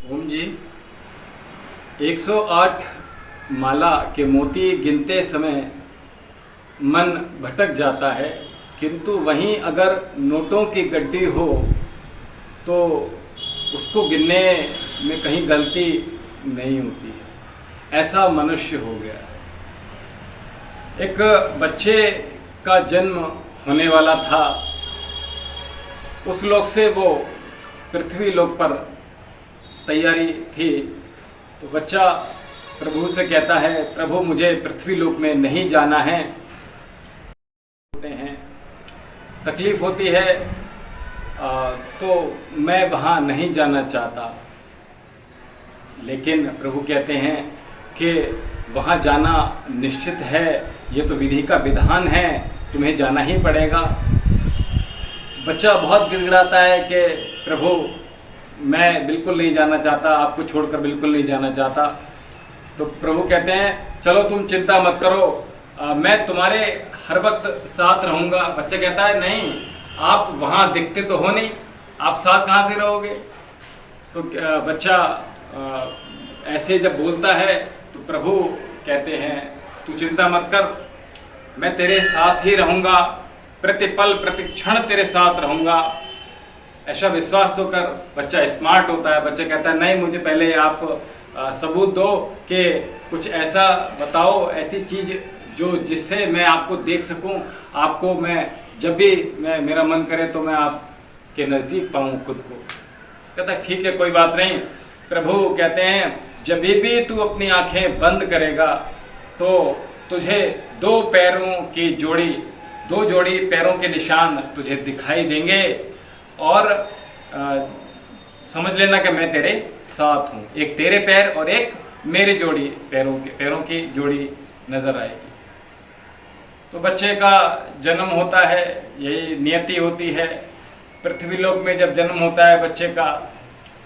ओम जी। 108 माला के मोती गिनते समय मन भटक जाता है, किंतु वहीं अगर नोटों की गड्डी हो तो उसको गिनने में कहीं गलती नहीं होती है। ऐसा मनुष्य हो गया है। एक बच्चे का जन्म होने वाला था। उस लोक से वो पृथ्वी लोक पर तैयारी थी। तो बच्चा प्रभु से कहता है, प्रभु मुझे पृथ्वी लोक में नहीं जाना है, तकलीफ होती है, तो मैं वहाँ नहीं जाना चाहता। लेकिन प्रभु कहते हैं कि वहाँ जाना निश्चित है, ये तो विधि का विधान है, तुम्हें जाना ही पड़ेगा। बच्चा बहुत गिड़गिड़ाता है कि प्रभु मैं बिल्कुल नहीं जाना चाहता, आपको छोड़कर बिल्कुल नहीं जाना चाहता। तो प्रभु कहते हैं चलो तुम चिंता मत करो, मैं तुम्हारे हर वक्त साथ रहूँगा। बच्चा कहता है नहीं, आप वहाँ दिखते तो हो नहीं, आप साथ कहाँ से रहोगे। तो बच्चा ऐसे जब बोलता है तो प्रभु कहते हैं तू चिंता मत कर, मैं तेरे साथ ही रहूँगा, प्रतिपल प्रतिक्षण तेरे साथ रहूँगा। ऐसा विश्वास तो कर। बच्चा स्मार्ट होता है। बच्चा कहता है नहीं, मुझे पहले आप सबूत दो कि कुछ ऐसा बताओ, ऐसी चीज़ जो जिससे मैं आपको देख सकूं, आपको मैं जब भी मेरा मन करे तो मैं आपके नज़दीक पाऊं खुद को। कहता है ठीक है, कोई बात नहीं। प्रभु कहते हैं जब भी तू अपनी आंखें बंद करेगा तो तुझे दो जोड़ी पैरों के निशान तुझे दिखाई देंगे, और समझ लेना कि मैं तेरे साथ हूँ। एक तेरे पैर और एक मेरे जोड़ी पैरों की जोड़ी नज़र आएगी। तो बच्चे का जन्म होता है, यही नियति होती है। पृथ्वी लोक में जब जन्म होता है बच्चे का,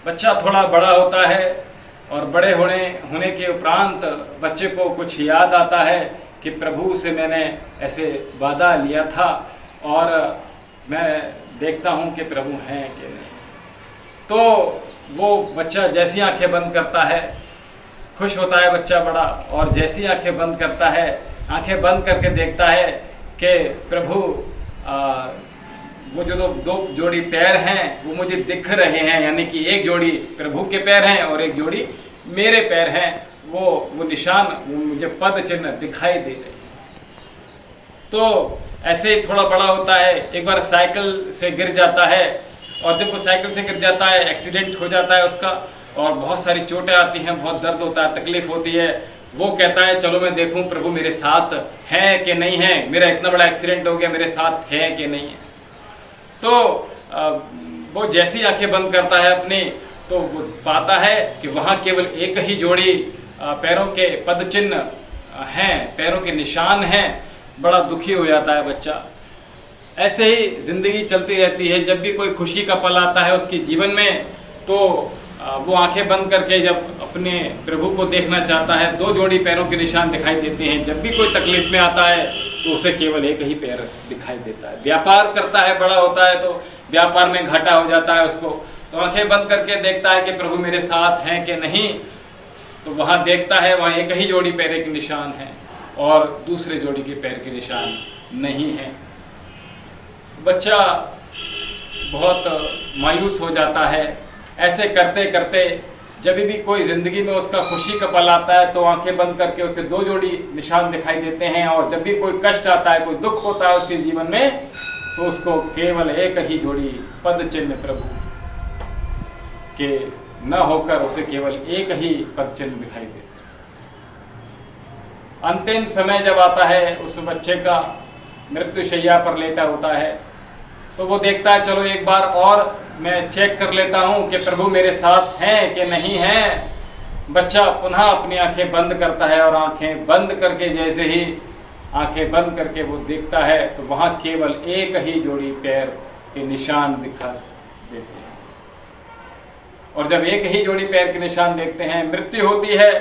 बच्चा थोड़ा बड़ा होता है, और बड़े होने के उपरांत बच्चे को कुछ याद आता है कि प्रभु से मैंने ऐसे वादा लिया था, और मैं देखता हूँ कि प्रभु हैं कि नहीं। तो वो बच्चा जैसी आंखें बंद करता है, खुश होता है बच्चा बड़ा, और जैसी आंखें बंद करता है, आंखें बंद करके देखता है कि प्रभु वो जो दो जोड़ी पैर हैं वो मुझे दिख रहे हैं, यानी कि एक जोड़ी प्रभु के पैर हैं और एक जोड़ी मेरे पैर हैं। वो निशान, वो मुझे पद चिन्ह दिखाई दे रहे हैं। तो ऐसे ही थोड़ा बड़ा होता है, एक बार साइकिल से गिर जाता है, और जब वो साइकिल से गिर जाता है, एक्सीडेंट हो जाता है उसका, और बहुत सारी चोटें आती हैं, बहुत दर्द होता है, तकलीफ होती है। वो कहता है चलो मैं देखूं प्रभु मेरे साथ है कि नहीं है, मेरा इतना बड़ा एक्सीडेंट हो गया, मेरे साथ है कि नहीं है। तो वो जैसी आंखें बंद करता है अपनी, तो वो पाता है कि वहाँ केवल एक ही जोड़ी पैरों के पद चिन्ह हैं, पैरों के निशान हैं। बड़ा दुखी हो जाता है बच्चा। ऐसे ही ज़िंदगी चलती रहती है। जब भी कोई खुशी का पल आता है उसके जीवन में, तो वो आंखें बंद करके जब अपने प्रभु को देखना चाहता है, दो जोड़ी पैरों के निशान दिखाई देते हैं। जब भी कोई तकलीफ में आता है तो उसे केवल एक ही पैर दिखाई देता है। व्यापार करता है, बड़ा होता है तो व्यापार में घाटा हो जाता है उसको, तो आंखें बंद करके देखता है कि प्रभु मेरे साथ हैं कि नहीं। तो वहाँ देखता है, वहाँ एक ही जोड़ी पैर के निशान हैं और दूसरे जोड़ी के पैर के निशान नहीं हैं। बच्चा बहुत मायूस हो जाता है। ऐसे करते करते जब भी कोई ज़िंदगी में उसका खुशी का पल आता है तो आंखें बंद करके उसे दो जोड़ी निशान दिखाई देते हैं, और जब भी कोई कष्ट आता है, कोई दुख होता है उसके जीवन में, तो उसको केवल एक ही जोड़ी पद चिन्ह प्रभु के न होकर उसे केवल एक ही पद चिन्ह दिखाई देते। अंतिम समय जब आता है, उस बच्चे का मृत्युशैया पर लेटा होता है, तो वो देखता है चलो एक बार और मैं चेक कर लेता हूँ कि प्रभु मेरे साथ हैं कि नहीं हैं। बच्चा पुनः अपनी आंखें बंद करता है, और आंखें बंद करके जैसे ही आंखें बंद करके वो देखता है तो वहाँ केवल एक ही जोड़ी पैर के निशान दिखा देते हैं। और जब एक ही जोड़ी पैर के निशान देखते हैं, मृत्यु होती है।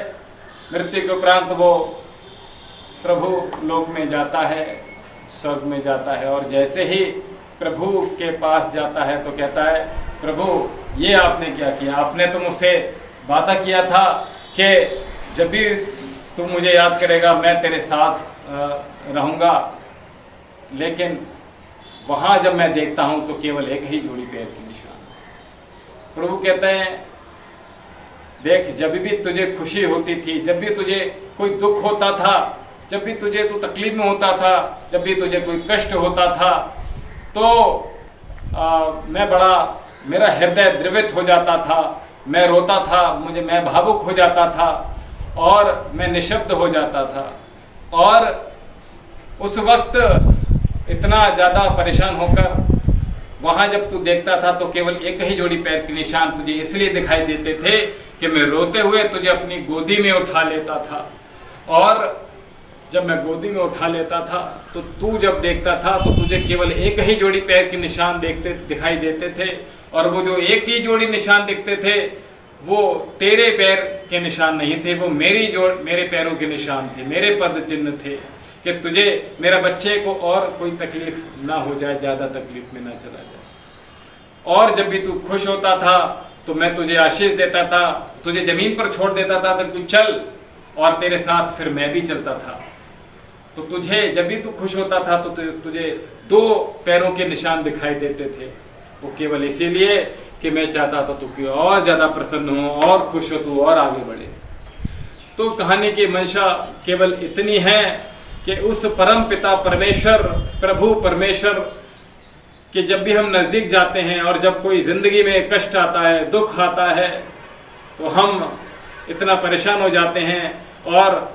मृत्यु के उपरांत वो प्रभु लोक में जाता है, स्वर्ग में जाता है, और जैसे ही प्रभु के पास जाता है तो कहता है प्रभु ये आपने क्या किया, आपने तो मुझसे वादा किया था कि जब भी तू मुझे याद करेगा मैं तेरे साथ रहूँगा, लेकिन वहाँ जब मैं देखता हूँ तो केवल एक ही जोड़ी पैर के निशान। प्रभु कहते हैं देख, जब भी तुझे खुशी होती थी, जब भी तुझे कोई दुख होता था, जब भी तुझे तू तकलीफ में होता था, जब भी तुझे कोई कष्ट होता था, तो मेरा हृदय द्रवित हो जाता था, मैं रोता था, मैं भावुक हो जाता था और मैं निशब्द हो जाता था। और उस वक्त इतना ज़्यादा परेशान होकर वहाँ जब तू देखता था तो केवल एक ही जोड़ी पैर के निशान तुझे इसलिए दिखाई देते थे कि मैं रोते हुए तुझे अपनी गोदी में उठा लेता था। और जब मैं गोदी में उठा लेता था तो तू जब देखता था तो तुझे केवल एक ही जोड़ी पैर के निशान दिखाई देते थे। और वो जो एक ही जोड़ी निशान दिखते थे वो तेरे पैर के निशान नहीं थे, वो मेरे पैरों के निशान थे, मेरे पद चिन्ह थे कि तुझे, मेरा बच्चे को और कोई तकलीफ ना हो जाए, ज़्यादा तकलीफ में ना चला जाए। और जब भी तू खुश होता था तो मैं तुझे आशीष देता था, तुझे ज़मीन पर छोड़ देता था तो तू चल, और तेरे साथ फिर मैं भी चलता था। तो तुझे जब भी तू खुश होता था तो तुझे दो पैरों के निशान दिखाई देते थे, वो केवल इसीलिए कि मैं चाहता था तू कि और ज़्यादा प्रसन्न हो और खुश हो, तू और आगे बढ़े। तो कहानी की मंशा केवल इतनी है कि उस परम पिता परमेश्वर, प्रभु परमेश्वर कि जब भी हम नज़दीक जाते हैं और जब कोई ज़िंदगी में कष्ट आता है, दुख आता है, तो हम इतना परेशान हो जाते हैं और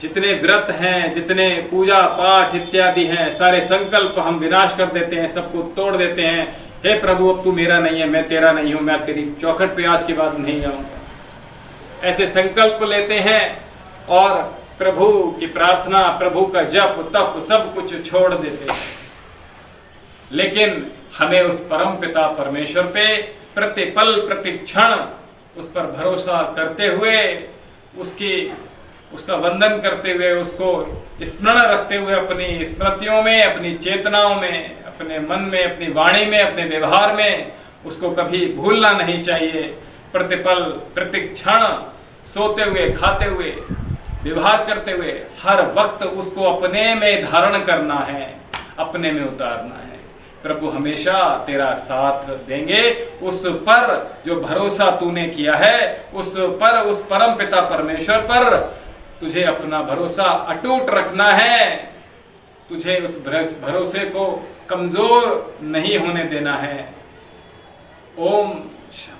जितने व्रत हैं, जितने पूजा पाठ इत्यादि हैं, सारे संकल्प हम विनाश कर देते हैं, सबको तोड़ देते हैं। हे प्रभु, अब तू मेरा नहीं है, मैं तेरा नहीं हूँ, मैं तेरी चौखट पे आज के बाद नहीं आऊँगा, ऐसे संकल्प लेते हैं और प्रभु की प्रार्थना, प्रभु का जप तप सब कुछ छोड़ देते हैं। लेकिन हमें उस परम पिता परमेश्वर पे प्रतिपल प्रतिक्षण उस पर भरोसा करते हुए, उसका वंदन करते हुए, उसको स्मरण रखते हुए, अपनी स्मृतियों में, अपनी चेतनाओं में, अपने मन में, अपनी वाणी में, अपने व्यवहार में उसको कभी भूलना नहीं चाहिए। प्रतिपल प्रतिक्षण सोते हुए, खाते हुए, व्यवहार करते हुए हर वक्त उसको अपने में धारण करना है, अपने में उतारना है। प्रभु हमेशा तेरा साथ देंगे। उस पर जो भरोसा तूने किया है, उस पर, उस परम पिता परमेश्वर पर तुझे अपना भरोसा अटूट रखना है। तुझे उस भरोसे को कमजोर नहीं होने देना है। ओम शांति।